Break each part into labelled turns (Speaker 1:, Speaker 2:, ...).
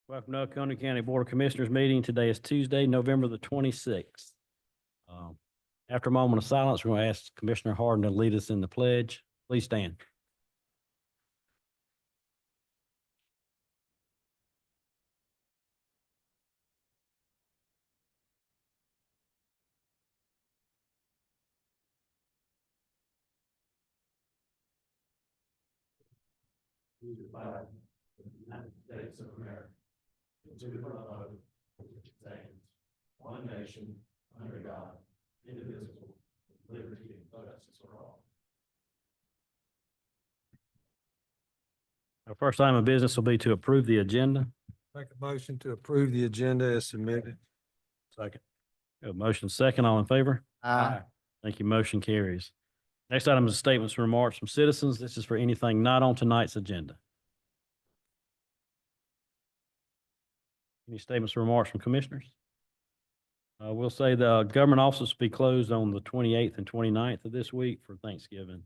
Speaker 1: Welcome to Oconee County Board of Commissioners meeting. Today is Tuesday, November the 26th. After a moment of silence, we're going to ask Commissioner Harden to lead us in the pledge. Please stand. To the flag of the United States of America, and to the republic which stands one nation under God, indivisible, with liberty and justice for all. Our first item of business will be to approve the agenda.
Speaker 2: Make a motion to approve the agenda as submitted.
Speaker 1: Second. We have a motion second. All in favor?
Speaker 2: Aye.
Speaker 1: Thank you. Motion carries. Next item is statements and remarks from citizens. This is for anything not on tonight's agenda. Any statements or remarks from commissioners? We'll say the government offices will be closed on the 28th and 29th of this week for Thanksgiving.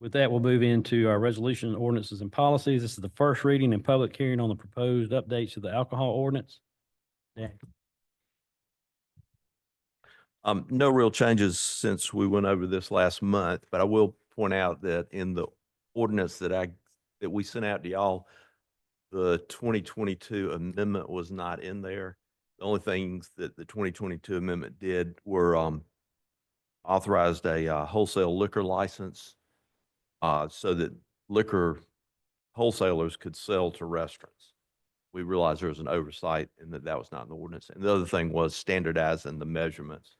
Speaker 1: With that, we'll move into our resolution, ordinances, and policies. This is the first reading and public hearing on the proposed updates to the alcohol ordinance. Dan.
Speaker 3: No real changes since we went over this last month, but I will point out that in the ordinance that we sent out to y'all, the 2022 amendment was not in there. The only things that the 2022 amendment did were authorized a wholesale liquor license so that liquor wholesalers could sell to restaurants. We realized there was an oversight and that was not in the ordinance. And the other thing was standardizing the measurements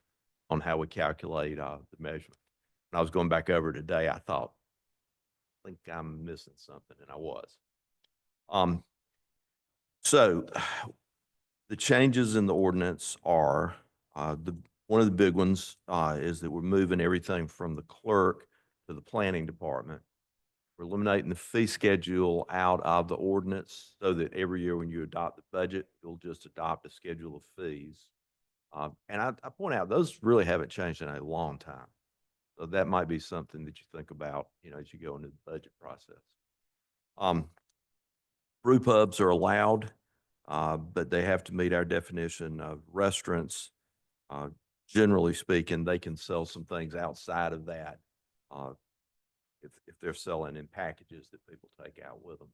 Speaker 3: on how we calculate the measurement. When I was going back over today, I thought, I think I'm missing something, and I was. So the changes in the ordinance are, one of the big ones is that we're moving everything from the clerk to the planning department. We're eliminating the fee schedule out of the ordinance so that every year when you adopt the budget, you'll just adopt a schedule of fees. And I point out, those really haven't changed in a long time. So that might be something that you think about, as you go into the budget process. Brew pubs are allowed, but they have to meet our definition of restaurants. Generally speaking, they can sell some things outside of that if they're selling in packages that people take out with them,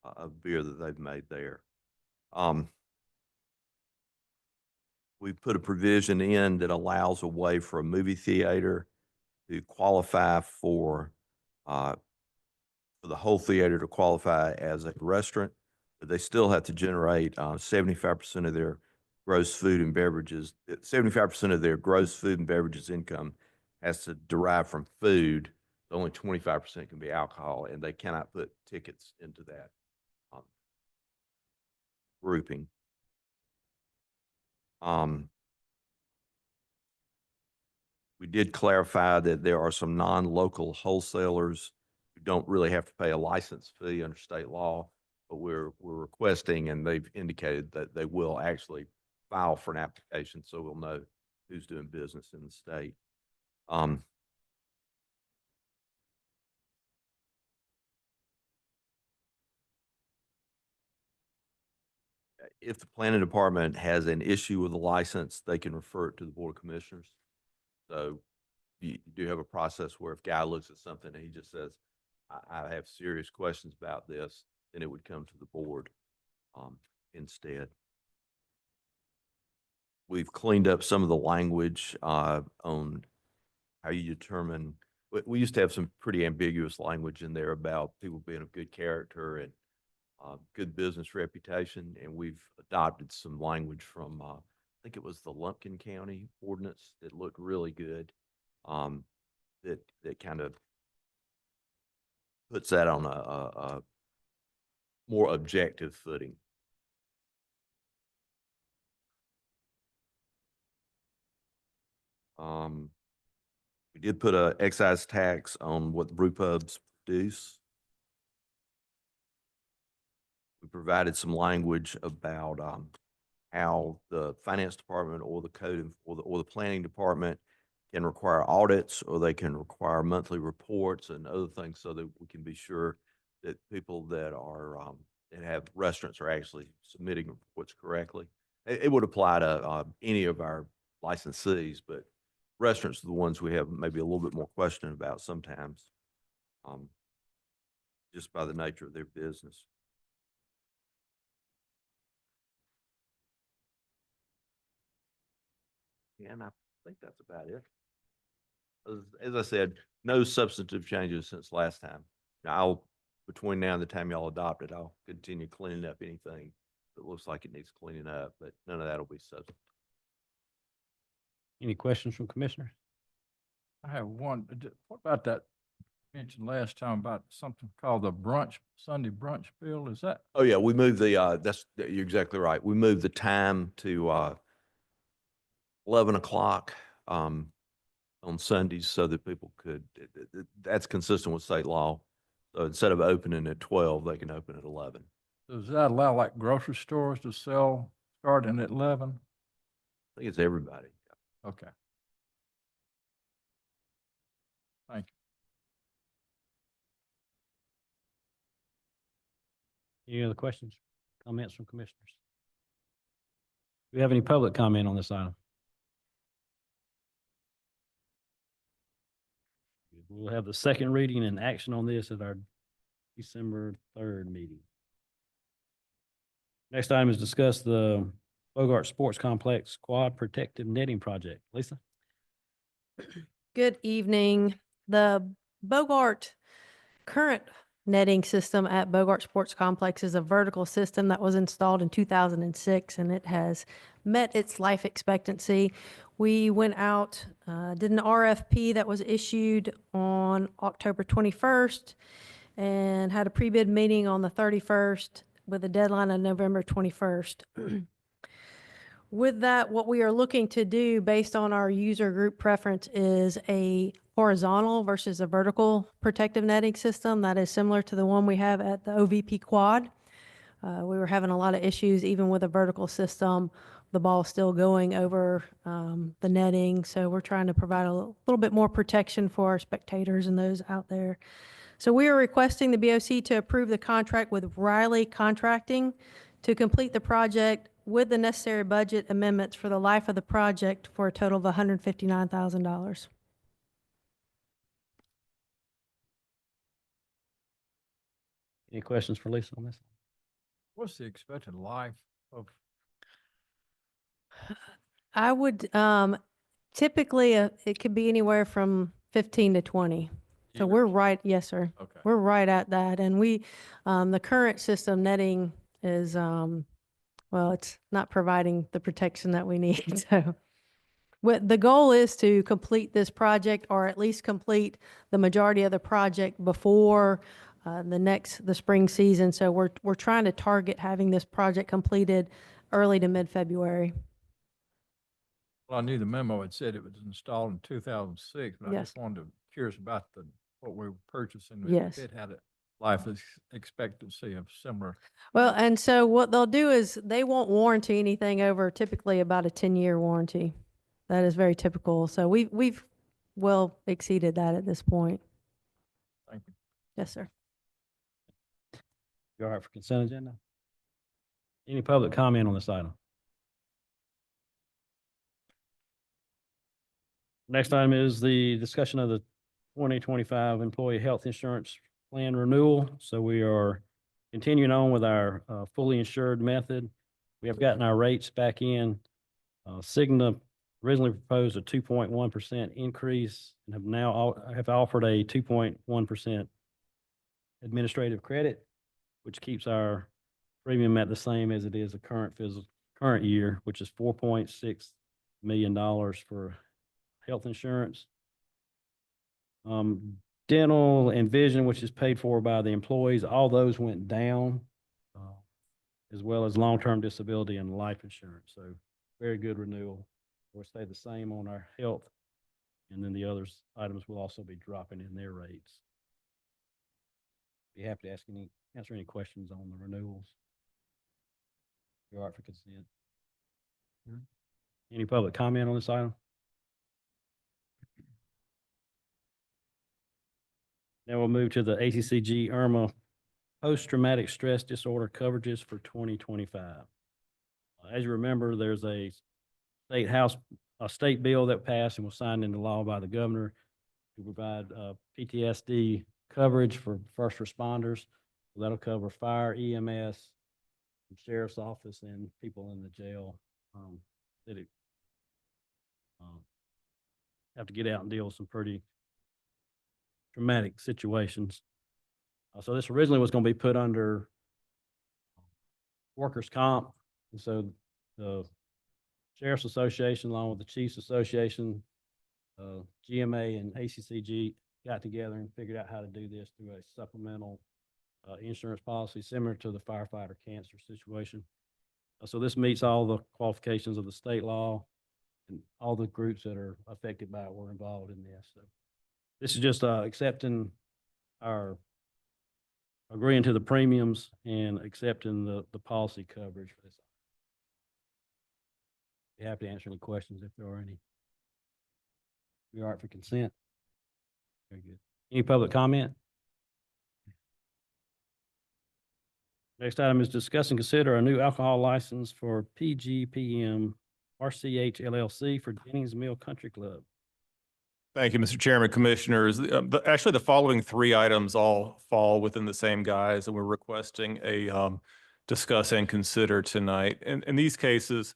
Speaker 3: of beer that they've made there. We put a provision in that allows a way for a movie theater to qualify for the whole theater to qualify as a restaurant, but they still have to generate 75% of their gross food and beverages. 75% of their gross food and beverages income has to derive from food. Only 25% can be alcohol, and they cannot put tickets into that grouping. We did clarify that there are some non-local wholesalers who don't really have to pay a license fee under state law, but we're requesting, and they've indicated that they will actually file for an application, so we'll know who's doing business in the state. If the planning department has an issue with the license, they can refer it to the Board of Commissioners. So you do have a process where if Guy looks at something and he just says, I have serious questions about this, then it would come to the board instead. We've cleaned up some of the language on how you determine. We used to have some pretty ambiguous language in there about people being of good character and good business reputation, and we've adopted some language from I think it was the Lumpkin County ordinance that looked really good. That kind of puts that on a more objective footing. We did put a excise tax on what the brew pubs produce. We provided some language about how the finance department or the code or the planning department can require audits, or they can require monthly reports and other things, so that we can be sure that people that are and have restaurants are actually submitting reports correctly. It would apply to any of our licensees, but restaurants are the ones we have maybe a little bit more question about sometimes, just by the nature of their business. And I think that's about it. As I said, no substantive changes since last time. Now, between now and the time y'all adopt it, I'll continue cleaning up anything that looks like it needs cleaning up, but none of that'll be substantive.
Speaker 4: Any questions from commissioners?
Speaker 5: I have one. What about that mentioned last time about something called the brunch, Sunday brunch bill? Is that,
Speaker 3: Oh, yeah, we moved the, you're exactly right. We moved the time to 11 o'clock on Sundays so that people could, that's consistent with state law. So instead of opening at 12, they can open at 11.
Speaker 5: does that allow like grocery stores to sell starting at 11?
Speaker 3: I think it's everybody.
Speaker 5: Okay. Thank you.
Speaker 4: Any other questions, comments from commissioners? Do we have any public comment on this item? We'll have the second reading and action on this at our December 3rd meeting. Next item is discuss the Bogart Sports Complex Quad Protective Netting Project. Lisa?
Speaker 6: Good evening. The Bogart current netting system at Bogart Sports Complex is a vertical system that was installed in 2006, and it has met its life expectancy. We went out, did an RFP that was issued on October 21st and had a pre-bid meeting on the 31st with a deadline on November 21st. With that, what we are looking to do based on our user group preference is a horizontal versus a vertical protective netting system that is similar to the one we have at the OVP Quad. We were having a lot of issues even with a vertical system, the ball still going over the netting. So we're trying to provide a little bit more protection for our spectators and those out there. So we are requesting the BOC to approve the contract with Riley Contracting to complete the project with the necessary budget amendments for the life of the project for a total of $159,000.
Speaker 4: Any questions for Lisa on this?
Speaker 5: What's the expected life of,
Speaker 6: I would typically it could be anywhere from 15 to 20. So we're
Speaker 5: years?
Speaker 6: right, yes, sir.
Speaker 5: Okay.
Speaker 6: We're right at that. And we, the current system netting is, well, it's not providing the protection that we need. So what the goal is to complete this project, or at least complete the majority of the project before the spring season. So we're trying to target having this project completed early to mid-February.
Speaker 5: Well, I knew the memo had said it was installed in 2006, but I
Speaker 6: Yes.
Speaker 5: just wanted to, curious about what we were purchasing. if
Speaker 6: Yes.
Speaker 5: It had a life expectancy of similar.
Speaker 6: Well, and so what they'll do is they won't warranty anything over typically about a 10-year warranty. That is very typical. So we've well exceeded that at this point.
Speaker 5: Thank you.
Speaker 6: Yes, sir.
Speaker 4: You all right for consent agenda? Any public comment on this item? Next item is the discussion of the 2025 employee health insurance plan renewal. So we are continuing on with our fully insured method. We have gotten our rates back in. Cigna originally proposed a 2.1% increase and have offered a 2.1% administrative credit, which keeps our premium at the same as it is the current year, which is $4.6 million for health insurance. Dental and vision, which is paid for by the employees, all those went down, as well as long-term disability and life insurance. So very good renewal. We'll stay the same on our health, and then the other items will also be dropping in their rates. Be happy to answer any questions on the renewals. You're all right for consent? Any public comment on this item? Now we'll move to the ACCG IRMA post-traumatic stress disorder coverages for 2025. As you remember, there's a state bill that passed and was signed into law by the governor to provide PTSD coverage for first responders. So that'll cover fire, EMS, sheriff's office, and people in the jail that have to get out and deal with some pretty traumatic situations. So this originally was going to be put under workers' comp. And so the Sheriff's Association, along with the Chiefs Association, GMA and ACCG got together and figured out how to do this through a supplemental insurance policy similar to the firefighter cancer situation. So this meets all the qualifications of the state law, and all the groups that are affected by it were involved in this. So this is just accepting agreeing to the premiums and accepting the policy coverage for this. Be happy to answer any questions if there are any. We are for consent. Very good. Any public comment? Next item is discuss and consider a new alcohol license for PGPM RCH LLC for Jennings Mill Country Club.
Speaker 7: Thank you, Mr. Chairman, Commissioners. Actually, the following three items all fall within the same guise, and we're requesting a discuss and consider tonight. In these cases,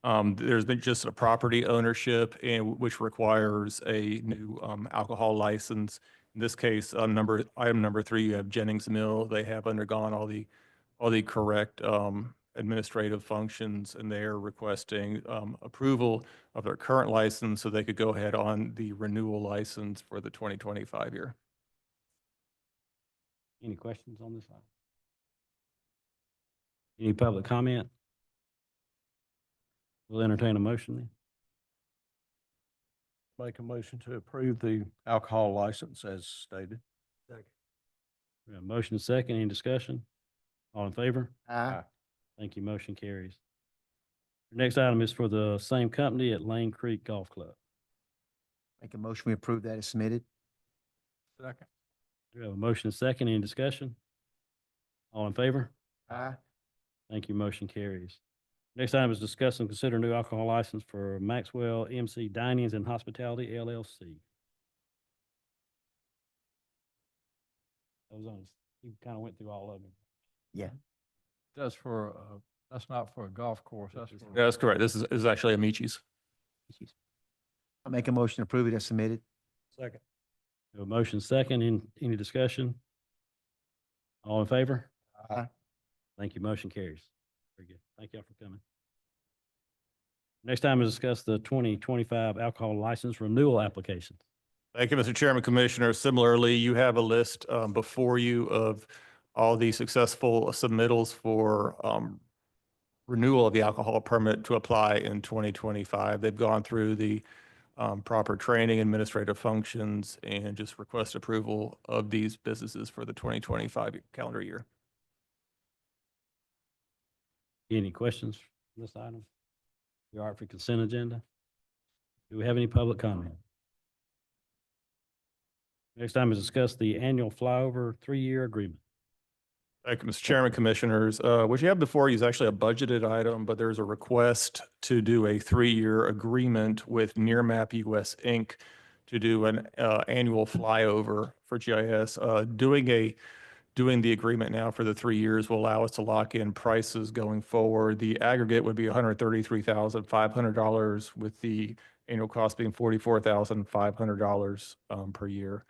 Speaker 7: there's been just a property ownership which requires a new alcohol license. In this case, item number 3, you have Jennings Mill. They have undergone all the correct administrative functions, and they're requesting approval of their current license so they could go ahead on the renewal license for the 2025 year.
Speaker 4: Any questions on this item? Any public comment? We'll entertain a motion then.
Speaker 2: Make a motion to approve the alcohol license as stated.
Speaker 4: We have a motion and second. Any discussion? All in favor?
Speaker 2: Aye.
Speaker 4: Thank you. Motion carries. The next item is for the same company at Lane Creek Golf Club.
Speaker 8: Make a motion, we approve that as submitted.
Speaker 5: Second.
Speaker 4: We have a motion and second. Any discussion? All in favor?
Speaker 8: Aye.
Speaker 4: Thank you. Motion carries. Next item is discuss and consider new alcohol license for Maxwell MC Dinings and Hospitality LLC. That was on, you kind of went through all of them.
Speaker 5: That's for, that's not for a golf course. That's for.
Speaker 7: Yeah, that's correct. This is actually Amici's.
Speaker 8: I'll make a motion to approve it as submitted.
Speaker 2: Second.
Speaker 4: We have a motion second. Any discussion? All in favor?
Speaker 8: Aye.
Speaker 4: Thank you. Motion carries. Very good. Thank y'all for coming. Next item is discuss the 2025 alcohol license renewal applications.
Speaker 7: Thank you, Mr. Chairman, Commissioner. Similarly, you have a list before you of all the successful submittals for renewal of the alcohol permit to apply in 2025. They've gone through the proper training, administrative functions, and just request approval of these businesses for the 2025 calendar year.
Speaker 4: Any questions on this item? You all right for consent agenda? Do we have any public comment? Next item is discuss the annual flyover 3-year agreement.
Speaker 7: Thank you, Mr. Chairman, Commissioners. What you have before you is actually a budgeted item, but there's a request to do a 3-year agreement with Nearmap US Inc. to do an annual flyover for GIS. Doing the agreement now for the 3 years will allow us to lock in prices going forward. The aggregate would be $133,500 with the annual cost being $44,500 per year.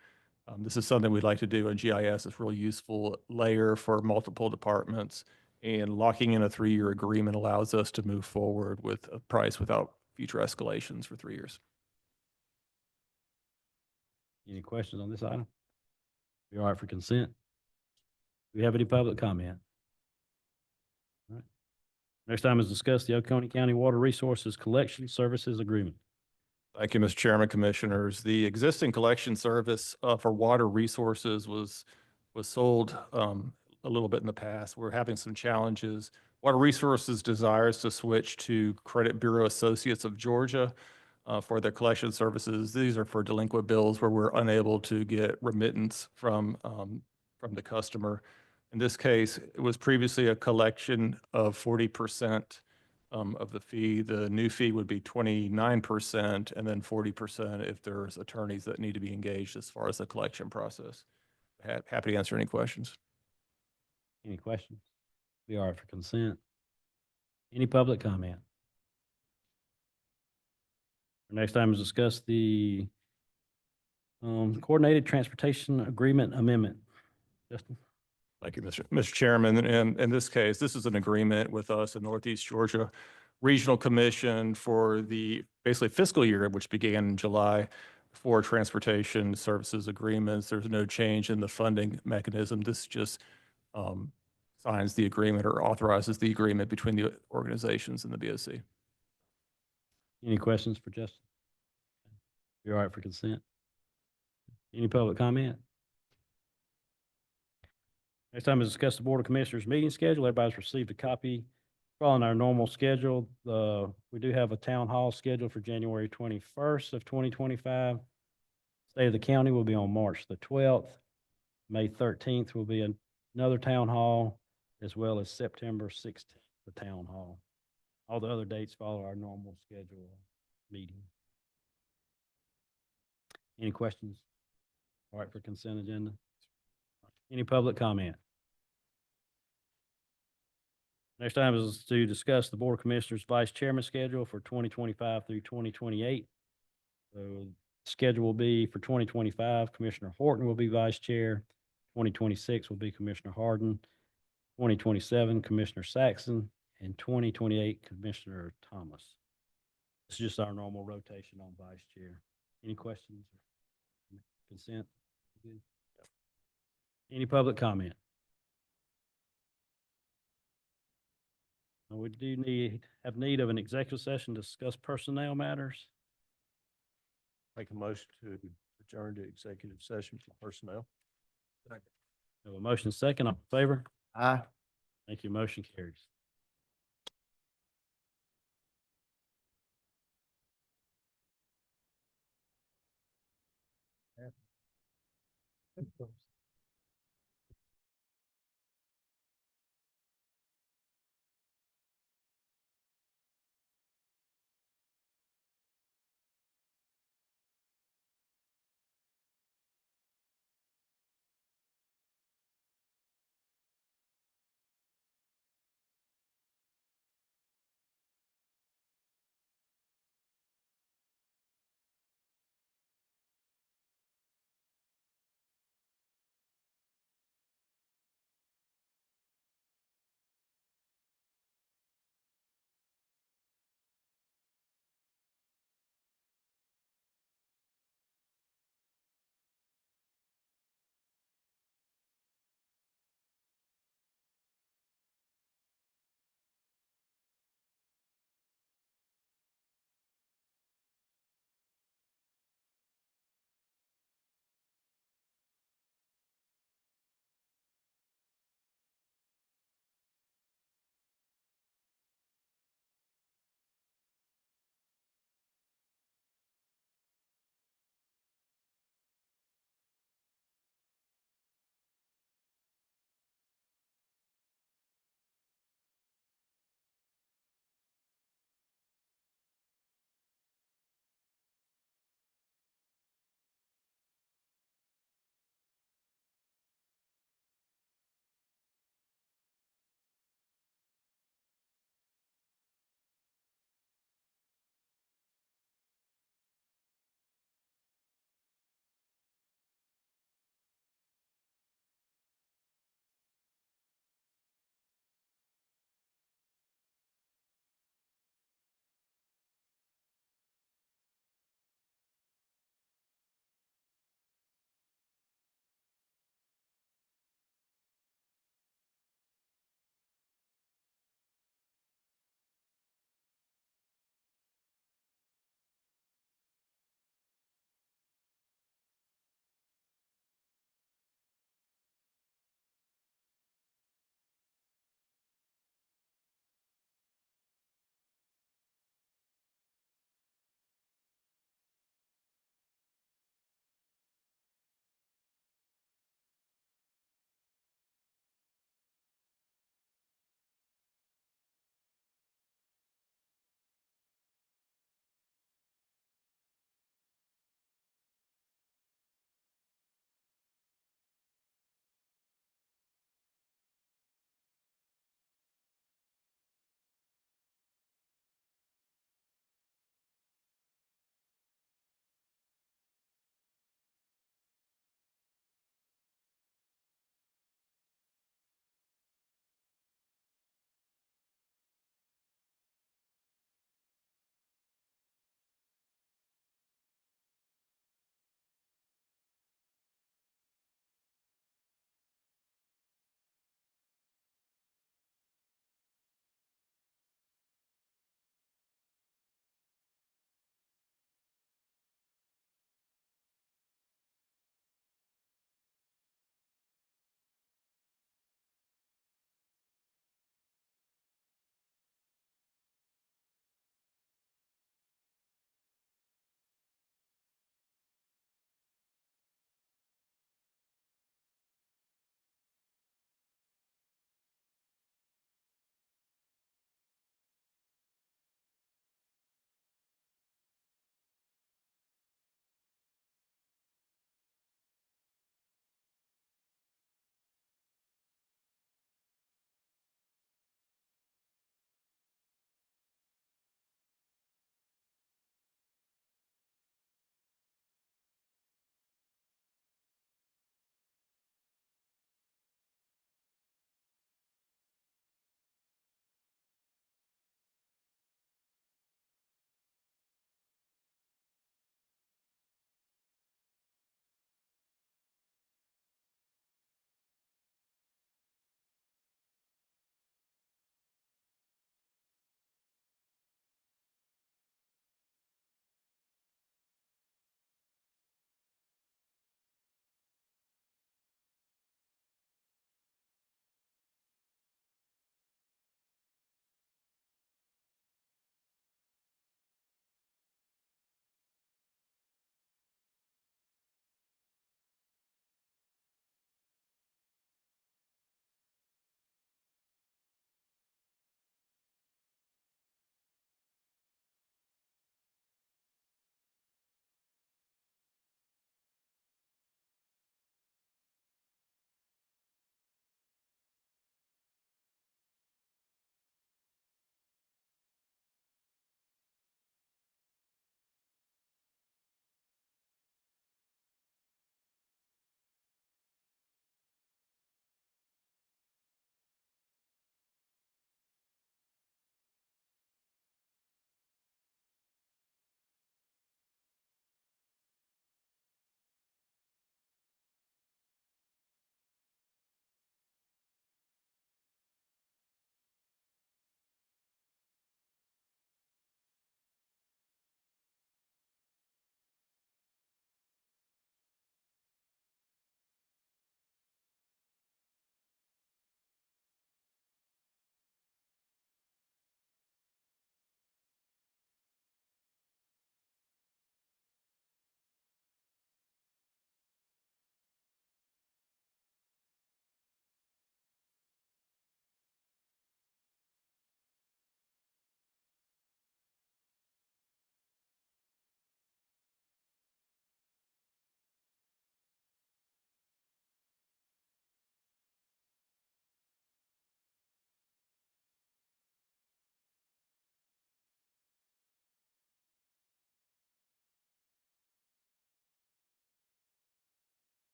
Speaker 7: This is something we'd like to do in GIS. It's a really useful layer for multiple departments, and locking in a 3-year agreement allows us to move forward with a price without future escalations for 3 years.
Speaker 4: Any questions on this item? You all right for consent? Do we have any public comment? All right. Next item is discuss the Oconee County Water Resources Collection Services Agreement.
Speaker 7: Thank you, Mr. Chairman, Commissioners. The existing collection service for water resources was sold a little bit in the past. We're having some challenges. Water Resources desires to switch to Credit Bureau Associates of Georgia for their collection services. These are for delinquent bills where we're unable to get remittance from the customer. In this case, it was previously a collection of 40% of the fee. The new fee would be 29% and then 40% if there's attorneys that need to be engaged as far as the collection process. Happy to answer any questions.
Speaker 4: Any questions? We are for consent. Any public comment? Our next item is discuss the coordinated transportation agreement amendment. Justin?
Speaker 7: Thank you, Mr. Chairman. And in this case, this is an agreement with us in Northeast Georgia Regional Commission for the basically fiscal year, which began in July, for transportation services agreements. There's no change in the funding mechanism. This just signs the agreement or authorizes the agreement between the organizations and the BOC.
Speaker 4: Any questions for Justin? You all right for consent? Any public comment? Next time is discuss the Board of Commissioners meeting schedule. Everybody's received a copy. Following our normal schedule, we do have a town hall scheduled for January 21st of 2025. State of the county will be on March the 12th. May 13th will be another town hall, as well as September 16th, the town hall. All the other dates follow our normal schedule meeting. Any questions? All right for consent agenda? Any public comment? Next item is to discuss the Board of Commissioners Vice Chairman schedule for 2025 through 2028. So schedule will be for 2025, Commissioner Horton will be Vice Chair. 2026 will be Commissioner Harden. 2027, Commissioner Saxon, and 2028, Commissioner Thomas. It's just our normal rotation on Vice Chair. Any questions? Consent? Good. Any public comment? We do have need of an executive session to discuss personnel matters.
Speaker 2: Make a motion to adjourn to executive session for personnel.
Speaker 4: We have a motion second. All in favor?
Speaker 8: Aye.
Speaker 4: Thank you. Motion carries.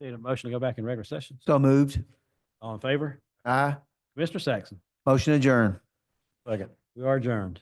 Speaker 4: Need a motion to go back in regular session.
Speaker 8: So moved.
Speaker 4: All in favor?
Speaker 8: Aye.
Speaker 4: Mr. Saxon.
Speaker 8: Motion adjourned.
Speaker 4: Second. We are adjourned.